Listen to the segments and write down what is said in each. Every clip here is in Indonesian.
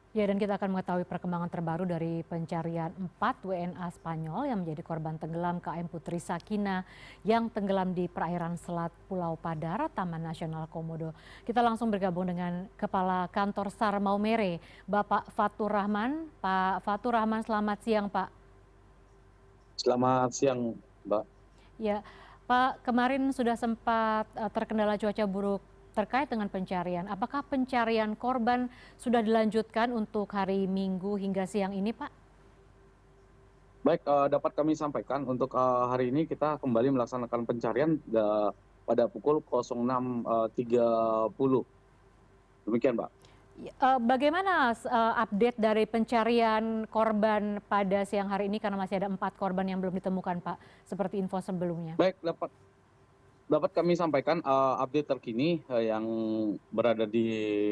Ya, dan kita akan mengetahui perkembangan terbaru dari pencarian 4 WNA Spanyol yang menjadi korban tenggelam KM Putri Sakina yang tenggelam di perairan Selat Pulau Padar, Taman Nasional Komodo. Kita langsung bergabung dengan Kepala Kantor SAR Maumere, Bapak Fatur Rahman. Pak Fatur Rahman, selamat siang, Pak. Selamat siang, Mbak. Ya, Pak, kemarin sudah sempat terkendala cuaca buruk terkait dengan pencarian. Apakah pencarian korban sudah dilanjutkan untuk hari Minggu hingga siang ini, Pak? Baik, dapat kami sampaikan untuk hari ini kita kembali melaksanakan pencarian pada pukul 06.30. Demikian, Mbak. Bagaimana update dari pencarian korban pada siang hari ini karena masih ada 4 korban yang belum ditemukan, Pak, seperti info sebelumnya? Baik, dapat dapat kami sampaikan update terkini yang berada di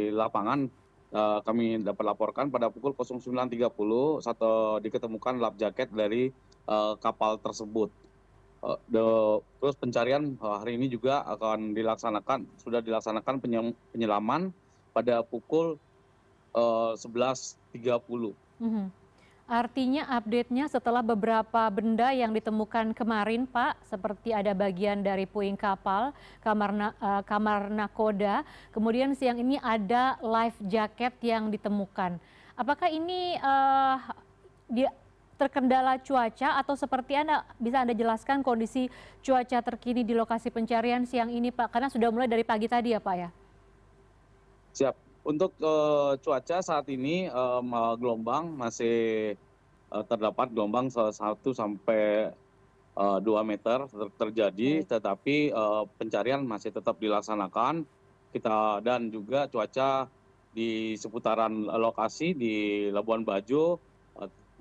lapangan. Kami dapat laporkan pada pukul 09.30 diketemukan lap jaket dari kapal tersebut. Terus pencarian hari ini juga sudah dilaksanakan penyelaman pada pukul 11.30. Mhm. Artinya update-nya setelah beberapa benda yang ditemukan kemarin, Pak, seperti ada bagian dari puing kapal, kamar nakoda, kemudian siang ini ada life jacket yang ditemukan. Apakah ini dia terkendala cuaca atau seperti Anda bisa Anda jelaskan kondisi cuaca terkini di lokasi pencarian siang ini, Pak? Karena sudah mulai dari pagi tadi ya, Pak ya? Siap. Untuk cuaca saat ini gelombang masih terdapat gelombang 1 sampai 2 meter terjadi, Baik. tetapi pencarian masih tetap dilaksanakan. Dan juga cuaca di seputaran lokasi di Labuan Bajo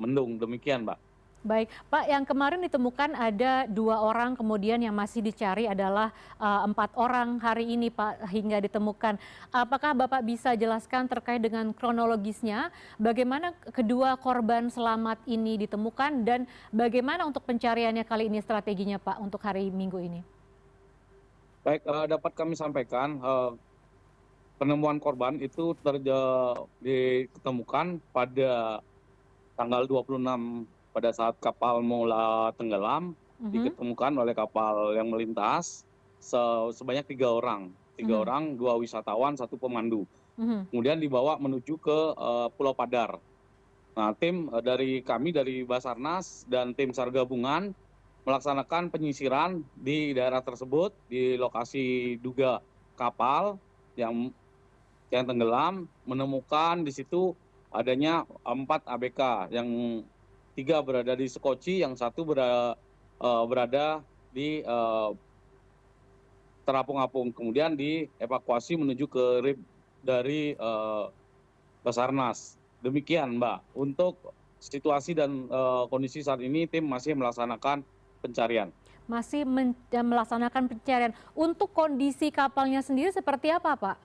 mendung, demikian, Mbak. Baik, Pak, yang kemarin ditemukan ada 2 orang, kemudian yang masih dicari adalah 4 orang hari ini, Pak, hingga ditemukan. Apakah Bapak bisa jelaskan terkait dengan kronologisnya, bagaimana kedua korban selamat ini ditemukan dan bagaimana untuk pencariannya kali ini strateginya, Pak, untuk hari Minggu ini? Baik, dapat kami sampaikan penemuan korban itu ditemukan pada tanggal 26 pada saat kapal mula tenggelam, Mhm, diketemukan oleh kapal yang melintas sebanyak 3 orang. Tiga mhm, orang, 2 wisatawan, 1 pemandu. mhm. Kemudian dibawa menuju ke Pulau Padar. Nah, tim dari kami dari Basarnas dan tim SAR gabungan melaksanakan penyisiran di daerah tersebut di lokasi duga kapal yang tenggelam, menemukan di situ adanya 4 ABK, yang 3 berada di Sekoci, yang 1 berada di terapung-apung. Kemudian dievakuasi menuju ke RIP dari Basarnas. Demikian, Mbak. Untuk situasi dan kondisi saat ini tim masih melaksanakan pencarian. Masih melaksanakan pencarian. Untuk kondisi kapalnya sendiri seperti apa, Pak?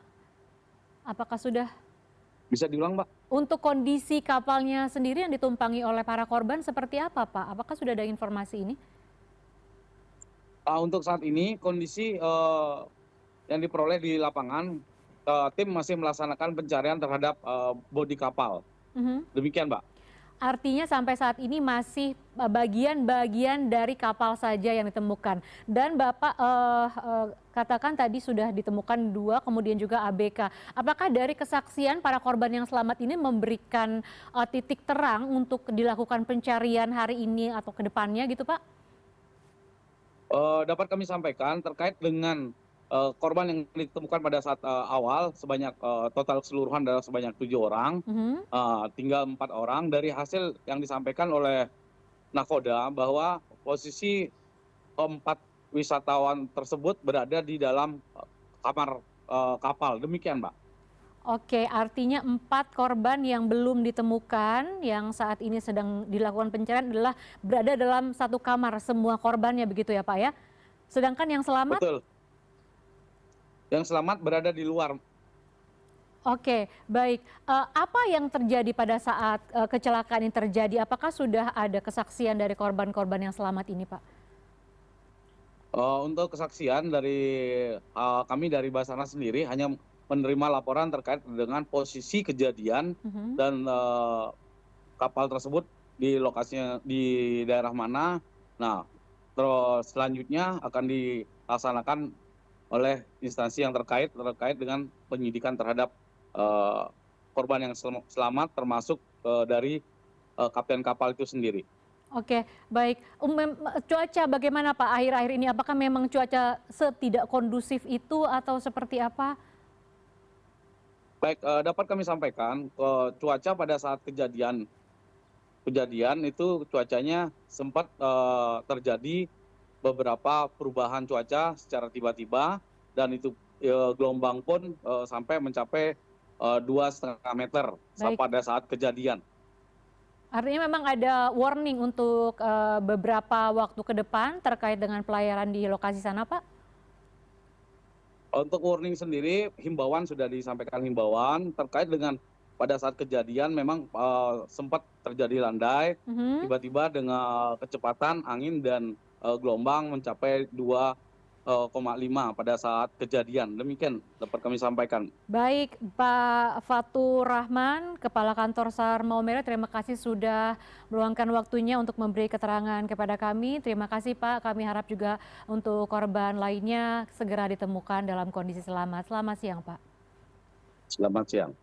Apakah sudah Bisa diulang, Mbak? Untuk kondisi kapalnya sendiri yang ditumpangi oleh para korban seperti apa, Pak? Apakah sudah ada informasi ini? Untuk saat ini kondisi yang diperoleh di lapangan, tim masih melaksanakan pencarian terhadap bodi kapal. Mhm. Demikian, Mbak. Artinya sampai saat ini masih bagian-bagian dari kapal saja yang ditemukan. Dan Bapak katakan tadi sudah ditemukan 2, kemudian juga ABK. Apakah dari kesaksian para korban yang selamat ini memberikan titik terang untuk dilakukan pencarian hari ini atau ke depannya gitu, Pak? Dapat kami sampaikan terkait dengan korban yang ditemukan pada saat awal sebanyak total keseluruhan adalah sebanyak 7 orang, Mhm. tinggal 4 orang. Dari hasil yang disampaikan oleh nakoda bahwa posisi 4 wisatawan tersebut berada di dalam kamar kapal, demikian, Mbak. Oke, artinya 4 korban yang belum ditemukan, yang saat ini sedang dilakukan pencarian adalah berada dalam satu kamar semua korbannya begitu ya, Pak, ya? Sedangkan yang selamat? Betul, yang selamat berada di luar. Oke, baik. Apa yang terjadi pada saat kecelakaan ini terjadi? Apakah sudah ada kesaksian dari korban-korban yang selamat ini, Pak? Untuk kesaksian dari kami dari Basarnas sendiri hanya menerima laporan terkait dengan posisi kejadian Mhm. dan kapal tersebut di lokasinya di daerah mana. Nah, terus selanjutnya akan dilaksanakan oleh instansi yang terkait dengan penyidikan terhadap eh, korban yang selamat, termasuk dari kapten kapal itu sendiri. Oke, baik. Cuaca bagaimana Pak akhir-akhir ini? Apakah memang cuaca setidak kondusif itu atau seperti apa? Baik, dapat kami sampaikan, cuaca pada saat kejadian itu cuacanya sempat terjadi beberapa perubahan cuaca secara tiba-tiba, dan itu gelombang pun sampai mencapai 2,5 meter Baik, pada saat kejadian. artinya memang ada warning untuk beberapa waktu ke depan terkait dengan pelayaran di lokasi sana, Pak? Untuk warning sendiri, himbauan sudah disampaikan, himbauan terkait dengan pada saat kejadian memang sempat terjadi landai, Mhm. tiba-tiba dengan kecepatan angin dan gelombang mencapai 2,5 pada saat kejadian. Demikian dapat kami sampaikan. Baik, Pak Fatur Rahman, Kepala Kantor SAR Maumere, terima kasih sudah meluangkan waktunya untuk memberi keterangan kepada kami. Terima kasih Pak, kami harap juga untuk korban lainnya segera ditemukan dalam kondisi selamat. Selamat siang Pak. Selamat siang.